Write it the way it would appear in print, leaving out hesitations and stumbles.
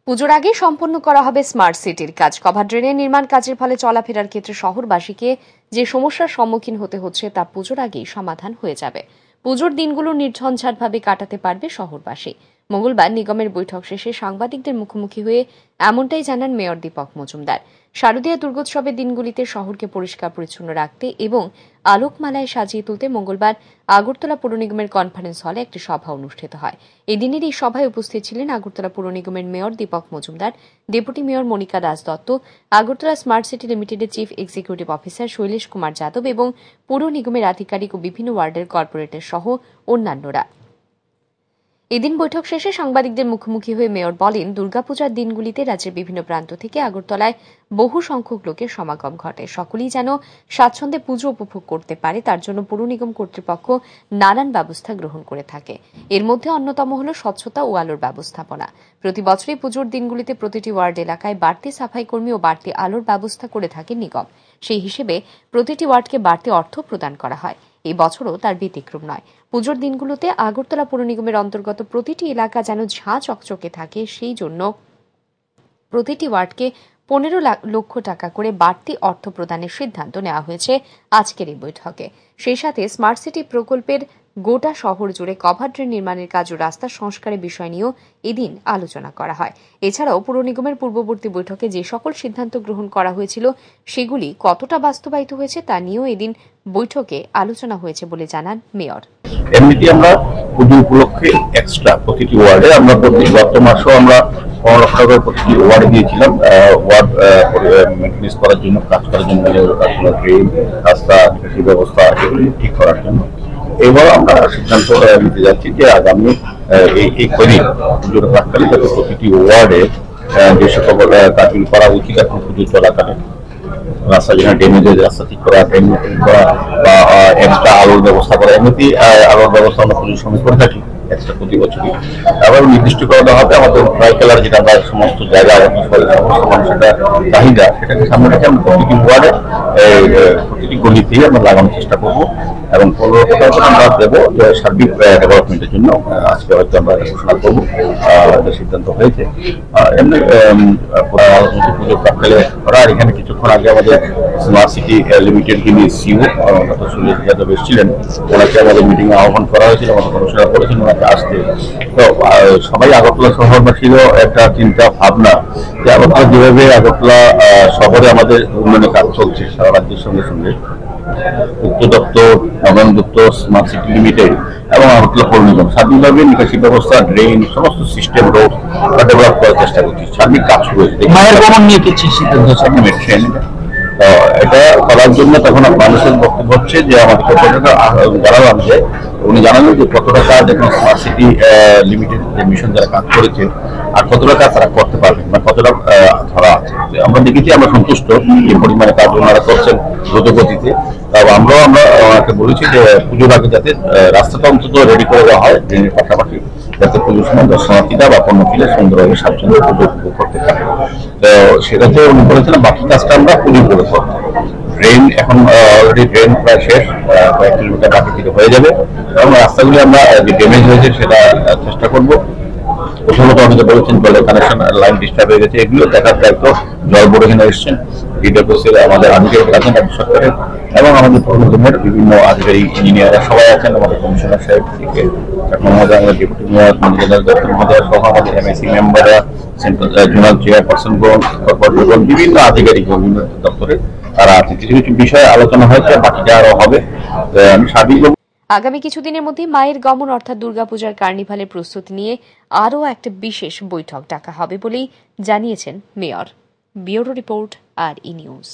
পুজোর আগে সম্পন্ন করা হবে স্মার্ট সিটির কাজ। কভার ড্রেনের নির্মাণ কাজের ফলে চলাফেরার ক্ষেত্রে শহরবাসীকে যে সমস্যার সম্মুখীন হতে হচ্ছে তা পুজোর আগেই সমাধান হয়ে যাবে। পুজোর দিনগুলো নির্ঝঞ্ঝাটভাবে কাটাতে পারবে শহরবাসী। মঙ্গলবার নিগমের বৈঠক শেষে সাংবাদিকদের মুখোমুখি হয়ে এমনটাই জানান মেয়র দীপক মজুমদার। শারদীয়া দুর্গোৎসবের দিনগুলিতে শহরকে পরিষ্কার পরিচ্ছন্ন রাখতে এবং আলোকমালায় সাজিয়ে তুলতে মঙ্গলবার আগরতলা পৌর নিগমের কনফারেন্স হলে একটি সভা অনুষ্ঠিত হয়। এদিনের এই সভায় উপস্থিত ছিলেন আগরতলা পৌর নিগমের mayor Dipak Majumdar, deputy mayor Monika Das Dutta, Agartala smart city লিমিটেডের chief executive officer Shailesh Kumar Yadav এবং পৌর নিগমের আধিকারিক ও বিভিন্ন ওয়ার্ডের কর্পোরেটর সহ অন্যান্যরা। এদিন বৈঠক শেষে সাংবাদিকদের মুখোমুখি হয়ে মেয়র বলেন, দুর্গাপূজার দিনগুলিতে রাজ্যের বিভিন্ন প্রান্ত থেকে আগরতলায় বহু সংখ্যক লোকের সমাগম ঘটে। সকলেই যেন স্বাচ্ছন্দ্যে পুজো উপভোগ করতে পারে, তার জন্য পৌর নিগম কর্তৃপক্ষ নানান ব্যবস্থা গ্রহণ করে থাকে। এর মধ্যে অন্যতম হল স্বচ্ছতা ও আলোর ব্যবস্থাপনা। প্রতি বছরই পুজোর দিনগুলিতে প্রতিটি ওয়ার্ড এলাকায় বাড়তি সাফাই কর্মী ও বাড়তি আলোর ব্যবস্থা করে থাকে নিগম। সেই হিসেবে প্রতিটি ওয়ার্ডকে বাড়তি অর্থ প্রদান করা হয়। এই বছরও তার ব্যতিক্রম নয়। পুজোর দিনগুলোতে আগরতলা পৌর নিগমের অন্তর্গত প্রতিটি এলাকা যেন ঝাঁ চকচকে থাকে, সেই জন্য প্রতিটি ওয়ার্ডকে 15 লক্ষ টাকা করে বাড়তি অর্থ প্রদানের সিদ্ধান্ত নেওয়া হয়েছে আজকের এই বৈঠকে। সেই সাথে স্মার্ট সিটি প্রকল্পের গোটা শহর জুড়ে কভার ড্রেন নির্মাণের কাজ ও রাস্তা সংস্কারের বিষয় নিয়েও এদিন আলোচনা করা হয়। এছাড়াও পৌর নিগমের পূর্ববর্তী বৈঠকে যে সকল সিদ্ধান্ত গ্রহণ করা হয়েছিল সেগুলি কতটা বাস্তবায়িত হয়েছে তা নিয়েও এদিন বৈঠকে আলোচনা হয়েছে বলে জানান মেয়র। এমনিতে আমরা পুজো উপলক্ষে এক্সট্রা প্রতিটি ওয়ার্ডে আমরা গত মাসেও আমরা 15 লক্ষ টাকা প্রতিটি ওয়ার্ডে দিয়েছিলাম ওয়ার্ড মেনটেন্স করার জন্য, কাজ করার জন্য, ড্রেন, রাস্তা, নিকাশি ব্যবস্থা এগুলি ঠিক করার জন্য। এবার আমরা সিদ্ধান্ত নিতে যাচ্ছি যে আগামী এই কদিন পুজোর প্রাককালে যাতে প্রতিটি ওয়ার্ডে যে সকল কাজগুলি করা উচিত এখন পুজো চলাকালে, রাস্তা যেন ড্রেনেজের রাস্তা ঠিক করা, ড্রেন মেনটেন করা বা এক্সট্রা আলোর ব্যবস্থা করা। এমনিতেই আলোর ব্যবস্থা আমরা পুজোর সময় করে থাকি এক্সট্রা প্রতি বছরই। আবার নির্দিষ্ট করা হবে আমাদের ট্রাইকালার, যেটা আমরা সমস্ত জায়গায় সমস্ত মানুষের চাহিদা, সেটাকে সামনে রেখে আমরা প্রতিটি ওয়ার্ডে প্রতিটি গলিতেই আমরা লাগানোর চেষ্টা করবো এবং 15 লক্ষ টাকা আমরা দেবো সার্বিক ডেভেলপমেন্টের জন্য। আজকে হয়তো আমরা ঘোষণা করবো, সিদ্ধান্ত হয়েছে। এমনি পুজো প্রাককালে করা। আর এখানে কিছুক্ষণ আগে আমাদের স্মার্ট সিটি লিমিটেড যিনি সিও ডক্টর শৈলেশ যাদব এসেছিলেন, ওনাকে আমাদের মিটিং আহ্বান করা হয়েছিল, আমাদের কমিশনার করেছেন ওনাকে আসতে। তো সবাই আগরতলা শহরবাসীরও একটা চিন্তা ভাবনা যে আগরতলা যেভাবে আগরতলা শহরে আমাদের উন্নয়নের কাজ চলছে সারা রাজ্যের সঙ্গে সঙ্গে, উক্ত দপ্তর, নবায়ন দপ্তর, স্মার্ট সিটি লিমিটেড এবং আগরতলা পৌর নিগম সার্বিকভাবে নিকাশি ব্যবস্থা, ড্রেন, সমস্ত সিস্টেম, রোড ডেভেলপ করার চেষ্টা করছি। সার্বিক কাজ শুরু হয়েছে। এটা করার জন্য তখন মানুষের বক্তব্য হচ্ছে যে আমাদের কত টাকা জানালাম, যে উনি জানালেন যে কত টাকা দেখুন স্মার্ট সিটি লিমিটেড যে মিশন যারা কাজ করেছে আর কত টাকা তারা করতে পারবেন বা কতটা ধরা আছে। আমরা দেখেছি, আমরা সন্তুষ্ট এই পরিমাণে কাজ ওনারা করছেন দ্রুত গতিতে। তাও আমরা ওনাকে বলেছি যে পুজোর আগে যাতে রাস্তাটা অন্তত রেডি করে দেওয়া হয়, ড্রেনের পাশাপাশি, যাতে পুজোর সময় দর্শনার্থীরা বা পণ্য কিনে সুন্দরভাবে স্বাচ্ছন্দ্যে পুজো উপভোগ করতে পারে। তো সেটাতে উনি বলেছিলাম বাকি কাজটা আমরা পুজো করে করবো। ড্রেন এখন অলরেডি ড্রেন প্রায় শেষ, কয়েক কিলোমিটার বাকি থেকে হয়ে যাবে এবং রাস্তাগুলি আমরা যে ড্যামেজ হয়েছে সেটা চেষ্টা করবো। প্রথমত আমাকে বলেছেন জলের কানেকশন লাইন ডিস্টার্ব হয়ে গেছে, এগুলো দেখার দায়িত্ব জল বোর্ড এখানে এসছেন, ডিডব্লিউসির আমাদের আধিকারিক আছেন রাজ্য সরকারের এবং আমাদের পৌর নিগমের বিভিন্ন আধিকারিক, ইঞ্জিনিয়াররা সবাই আছেন, আমাদের কমিশনার সাহেব থেকে মহোদয়, আমাদের ডেপুটি মেয়র মনিকা দত্ত মহোদয় সহ আমাদের এমআইসি মেম্বাররা, সেন্ট্রাল জোনাল চেয়ারপারসন, কর্পোরেটর, বিভিন্ন আধিকারিক বিভিন্ন দপ্তরে তারা আছে। কিছু কিছু বিষয়ে আলোচনা হয়েছে, বাকিটা আরো হবে। আমি সার্বিক আগামী কিছুদিনের মধ্যে মায়ের গমন অর্থাৎ দুর্গাপূজার কার্নিভালের প্রস্তুতি নিয়ে আরও একটা বিশেষ বৈঠক ডাকা হবে বলেই জানিয়েছেন মেয়র। ব্যুরো রিপোর্ট, আর ই নিউজ।